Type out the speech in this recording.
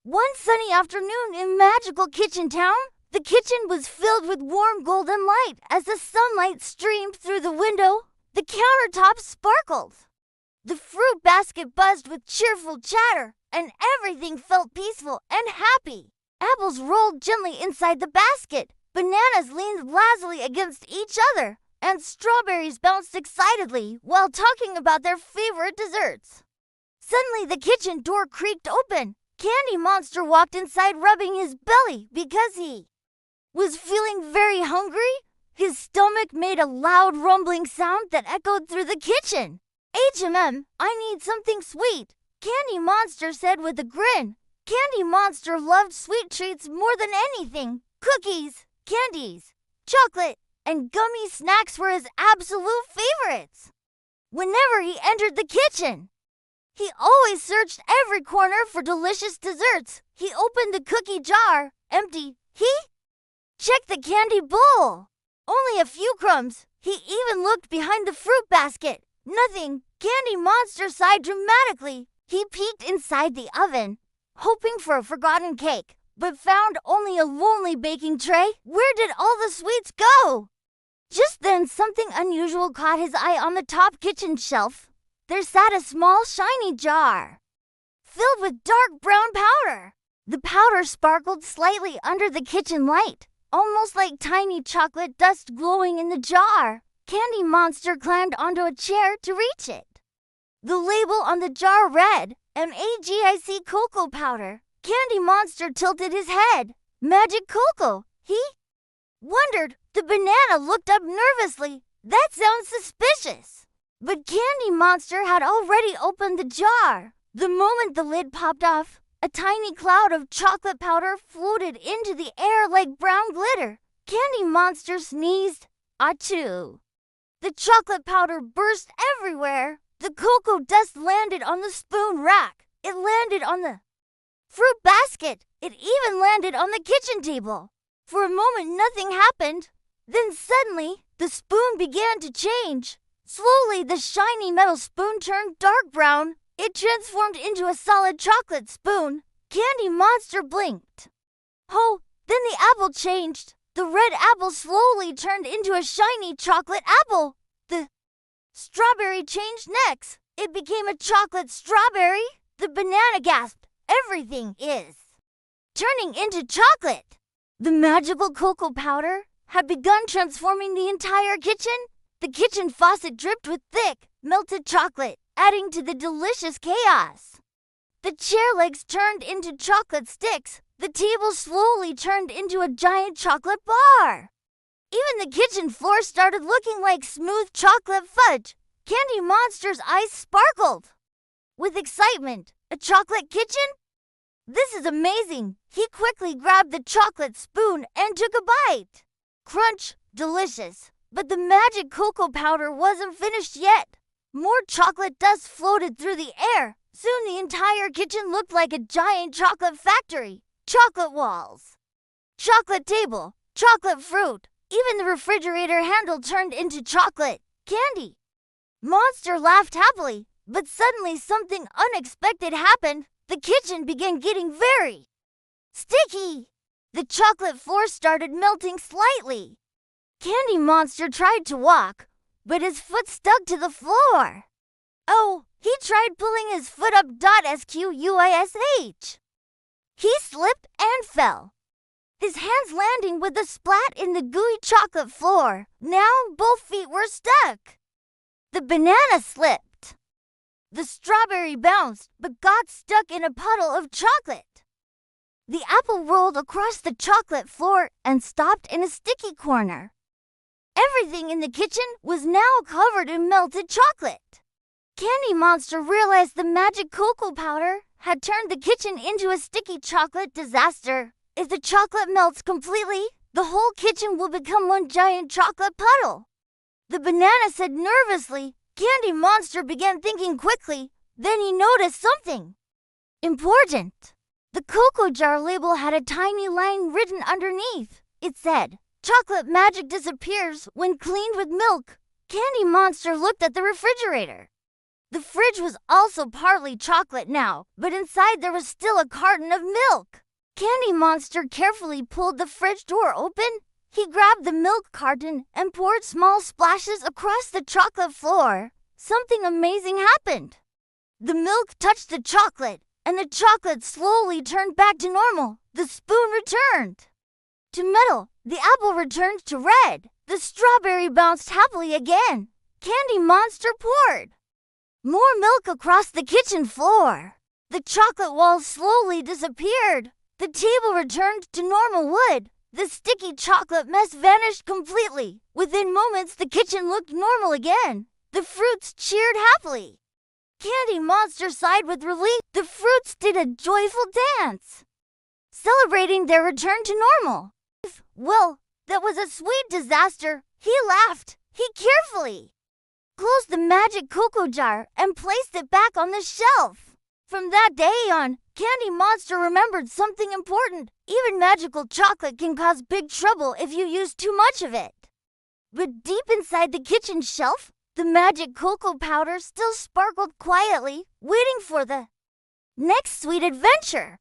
One sunny afternoon in magical Kitchen Town, the kitchen was filled with warm golden light as the sunlight streamed through the window. The countertops sparkled. The fruit basket buzzed with cheerful chatter, and everything felt peaceful and happy. Apples rolled gently inside the basket, bananas leaned lazily against each other, and strawberries bounced excitedly while talking about their favorite desserts. Suddenly, the kitchen door creaked open. Candy Monster walked inside rubbing his belly because he was feeling very hungry. His stomach made a loud rumbling sound that echoed through the kitchen. I need something sweet, Candy Monster said with a grin. Candy Monster loved sweet treats more than anything. Cookies, candies, chocolate, and gummy snacks were his absolute favorites. Whenever he entered the kitchen, he always searched every corner for delicious desserts. He opened the cookie jar, empty. He checked the candy bowl. Only a few crumbs. He even looked behind the fruit basket. Nothing. Candy Monster sighed dramatically. He peeked inside the oven, hoping for a forgotten cake, but found only a lonely baking tray. Where did all the sweets go? Just then, something unusual caught his eye on the top kitchen shelf. There sat a small, shiny jar, filled with dark brown powder. The powder sparkled slightly under the kitchen light, almost like tiny chocolate dust glowing in the jar. Candy Monster climbed onto a chair to reach it. The label on the jar read, Magic Cocoa Powder. Candy Monster tilted his head. Magic cocoa, he wondered. The banana looked up nervously. That sounds suspicious. But Candy Monster had already opened the jar. The moment the lid popped off, a tiny cloud of chocolate powder floated into the air like brown glitter. Candy Monster sneezed. Achoo! The chocolate powder burst everywhere. The cocoa dust landed on the spoon rack. It landed on the fruit basket. It even landed on the kitchen table. For a moment, nothing happened. Then suddenly, the spoon began to change. Slowly, the shiny metal spoon turned dark brown. It transformed into a solid chocolate spoon. Candy Monster blinked. Oh, then the apple changed. The red apple slowly turned into a shiny chocolate apple. The strawberry changed next. It became a chocolate strawberry. The banana gasped. Everything is turning into chocolate. The magical cocoa powder had begun transforming the entire kitchen. The kitchen faucet dripped with thick, melted chocolate, adding to the delicious chaos. The chair legs turned into chocolate sticks. The table slowly turned into a giant chocolate bar. Even the kitchen floor started looking like smooth chocolate fudge. Candy Monster's eyes sparkled with excitement. A chocolate kitchen? This is amazing. He quickly grabbed the chocolate spoon and took a bite. Crunch, delicious. But the magic cocoa powder wasn't finished yet. More chocolate dust floated through the air. Soon the entire kitchen looked like a giant chocolate factory. Chocolate walls, chocolate table, chocolate fruit. Even the refrigerator handle turned into chocolate candy. Monster laughed happily, but suddenly something unexpected happened. The kitchen began getting very sticky. The chocolate floor started melting slightly. Candy Monster tried to walk, but his foot stuck to the floor. Oh, he tried pulling his foot up. Squish. He slipped and fell, his hands landing with a splat in the gooey chocolate floor. Now both feet were stuck. The banana slipped. The strawberry bounced, but got stuck in a puddle of chocolate. The apple rolled across the chocolate floor and stopped in a sticky corner. Everything in the kitchen was now covered in melted chocolate. Candy Monster realized the magic cocoa powder had turned the kitchen into a sticky chocolate disaster. If the chocolate melts completely, the whole kitchen will become one giant chocolate puddle. The banana said nervously. Candy Monster began thinking quickly. Then he noticed something important. The cocoa jar label had a tiny line written underneath. It said, "Chocolate magic disappears when cleaned with milk." Candy Monster looked at the refrigerator. The fridge was also partly chocolate now, but inside there was still a carton of milk. Candy Monster carefully pulled the fridge door open. He grabbed the milk carton and poured small splashes across the chocolate floor. Something amazing happened. The milk touched the chocolate, and the chocolate slowly turned back to normal. The spoon returned to metal. The apple returned to red. The strawberry bounced happily again. Candy Monster poured more milk across the kitchen floor. The chocolate walls slowly disappeared. The table returned to normal wood. The sticky chocolate mess vanished completely. Within moments, the kitchen looked normal again. The fruits cheered happily. Candy Monster sighed with relief. The fruits did a joyful dance, celebrating their return to normal. Well, that was a sweet disaster. He laughed. He carefully closed the magic cocoa jar and placed it back on the shelf. From that day on, Candy Monster remembered something important. Even magical chocolate can cause big trouble if you use too much of it. But deep inside the kitchen shelf, the magic cocoa powder still sparkled quietly, waiting for the next sweet adventure.